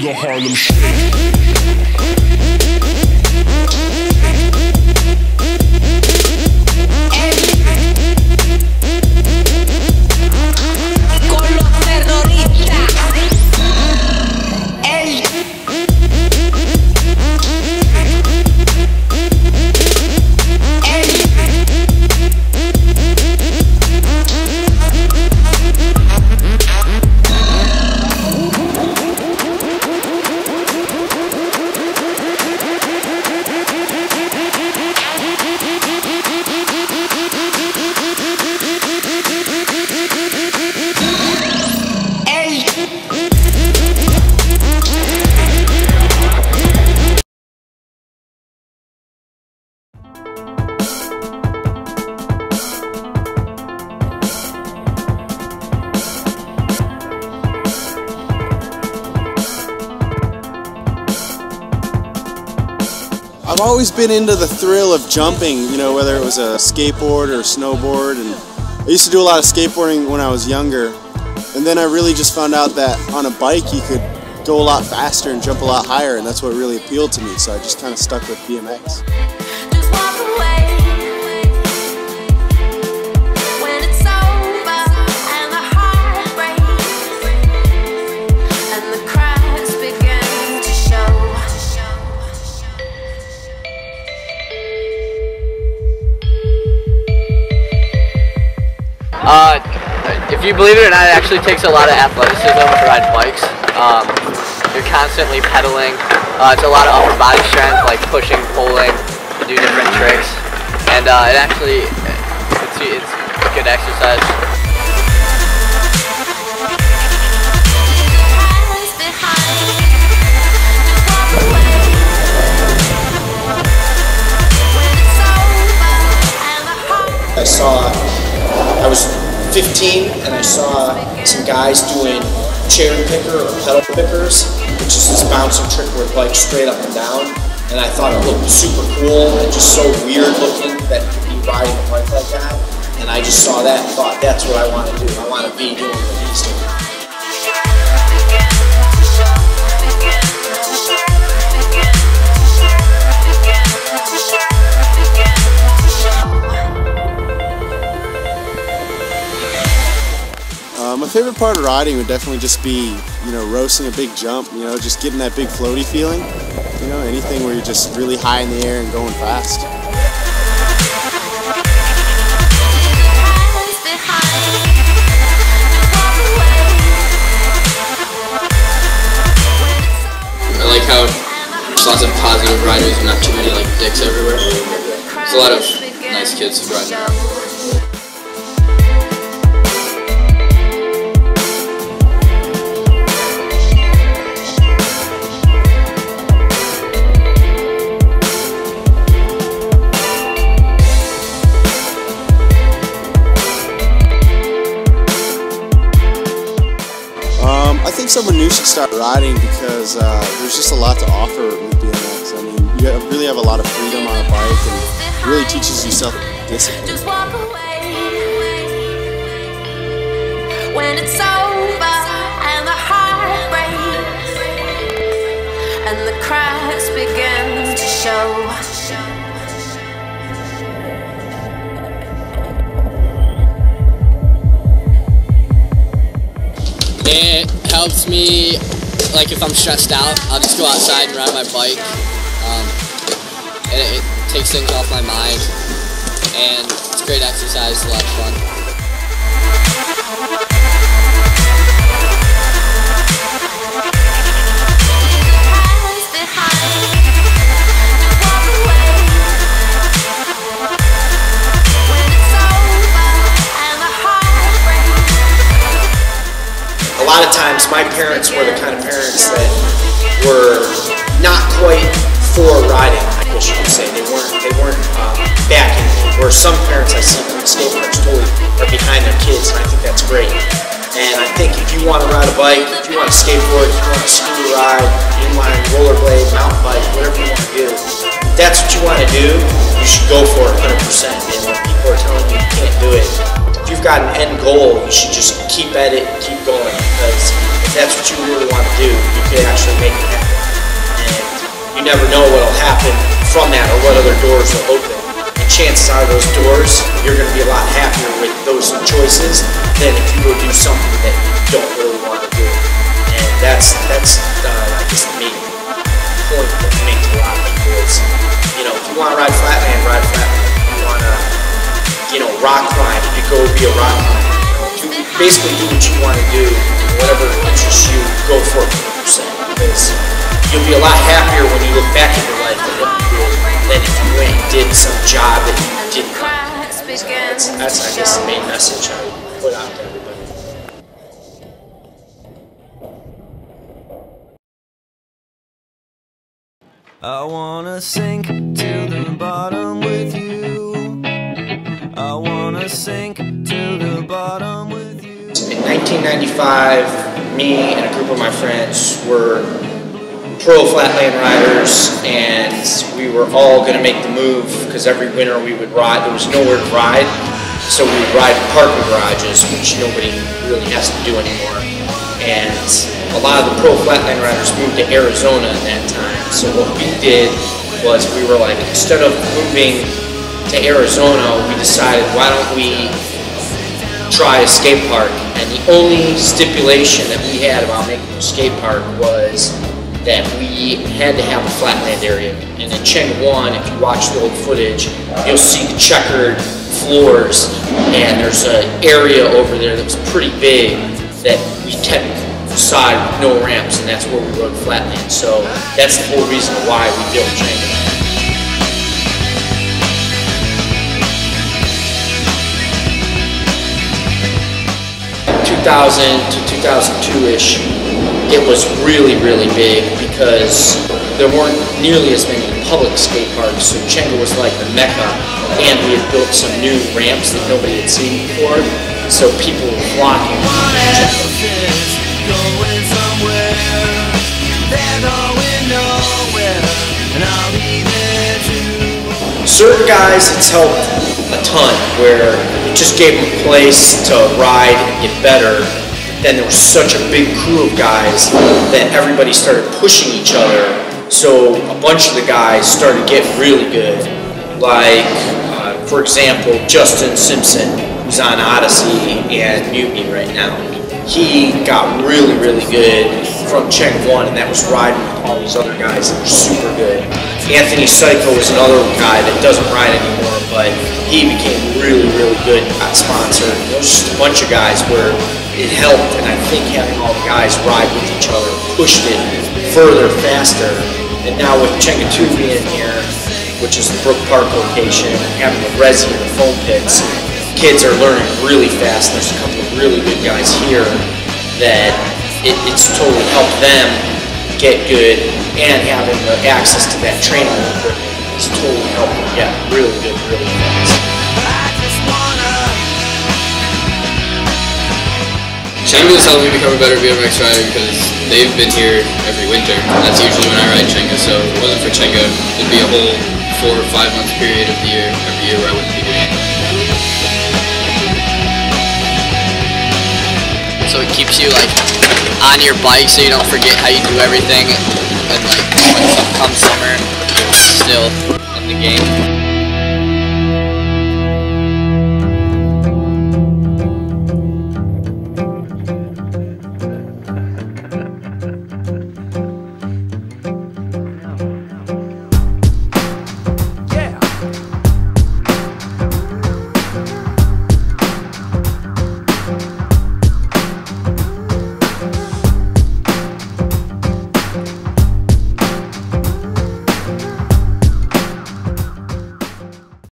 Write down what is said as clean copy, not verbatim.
the Harlem Shake. I've always been into the thrill of jumping, you know, whether it was a skateboard or a snowboard. And I used to do a lot of skateboarding when I was younger. And then I really just found out that on a bike you could go a lot faster and jump a lot higher, and that's what really appealed to me. So I just kind of stuck with BMX. If you believe it or not, it actually takes a lot of athleticism to ride bikes. You're constantly pedaling. It's a lot of upper body strength, like pushing, pulling, to do different tricks. And it actually, it's a good exercise. I was 15 and I saw some guys doing cherry picker or pedal pickers, which is this bouncing trick where it's like straight up and down. And I thought it looked super cool and just so weird looking that you could be riding a bike like that. And I just saw that and thought, that's what I want to do. I want to be doing what he's doing. My favorite part of riding would definitely just be, you know, roasting a big jump, you know, just getting that big floaty feeling, you know, anything where you're just really high in the air and going fast. I like how there's lots of positive riders and not too many like dicks everywhere. There's a lot of nice kids who ride. I think someone new should start riding because there's just a lot to offer with BMX. I mean, you really have a lot of freedom on a bike, and it really teaches you self-discipline. Just walk away when it's over and the heart breaks and the cracks begin to show. It helps me, like if I'm stressed out, I'll just go outside and ride my bike. And it takes things off my mind, and it's a great exercise, a lot of fun. A lot of times my parents were the kind of parents that were not quite for riding, I guess you could say. They weren't backing it. Where some parents I see from skate parks totally are behind their kids, and I think that's great. And I think if you want to ride a bike, if you want to skateboard, if you want to scooter ride, inline, rollerblade, mountain bike, whatever you want to do, if that's what you want to do, you should go for it 100%. And when people are telling you you can't do it, if you've got an end goal, you should just keep at it and keep going, because if that's what you really want to do, you can actually actually make it happen. And you never know what will happen from that or what other doors will open. And chances are those doors, you're going to be a lot happier with those choices than if you go do something that you don't really want to do. And that's I guess the main point that we make to a lot of people is, you know, if you want to ride flatland, ride flatland. If you want to, you know, rock climb, you go be a rock climber. You know, basically do what you want to do, whatever interests you, go for it 100%. Because you'll be a lot happier when you look back at your life than what you did than if you went and did some job that you didn't want. That's I guess the main message I would put out to everybody. I wanna sink to the bottom with you. I wanna sink to the bottom with you. In 1995, me and a group of my friends were pro flatland riders, and we were all going to make the move because every winter we would ride. There was nowhere to ride, so we would ride in parking garages, which nobody really has to do anymore. And a lot of the pro flatland riders moved to Arizona at that time. So what we did was we were like, instead of moving to Arizona, we decided, why don't we try a skate park? And the only stipulation that we had about making a skate park was that we had to have a flatland area. And in Cheng 1, if you watch the old footage, you'll see the checkered floors, and there's an area over there that was pretty big that we kept aside with no ramps, and that's where we rode flatland. So that's the whole reason why we built Cheng. 2000 to 2002-ish, it was really, really big because there weren't nearly as many public skate parks, so Cheng was like the mecca, and we had built some new ramps that nobody had seen before, so people were flocking. Certain guys, it's helped a ton, where it just gave them a place to ride and get better. Then there was such a big crew of guys that everybody started pushing each other. So a bunch of the guys started getting really good. Like, for example, Justin Simpson, who's on Odyssey and Mutiny right now. He got really, really good from Cheng 1, and that was riding with all these other guys that were super good. Anthony Psycho was another guy that doesn't ride anymore, but he became really, really good and got sponsored. There was just a bunch of guys where it helped, and I think having all the guys ride with each other pushed it further, faster. And now with Cheng 2 being here, which is the Brook Park location, and having the Resi and the foam pits, kids are learning really fast. There's a couple of really good guys here that it's totally helped them get good, and having the access to that training equipment has totally helped them get really good, really fast. Chenga's helped me become a better BMX rider because they've been here every winter. That's usually when I ride Chenga, so if it wasn't for Chenga, it'd be a whole 4 or 5 month period of the year, every year, where I wouldn't be doing it. So it keeps you like on your bike, so you don't forget how you do everything, and like when come summer, you're still in the game.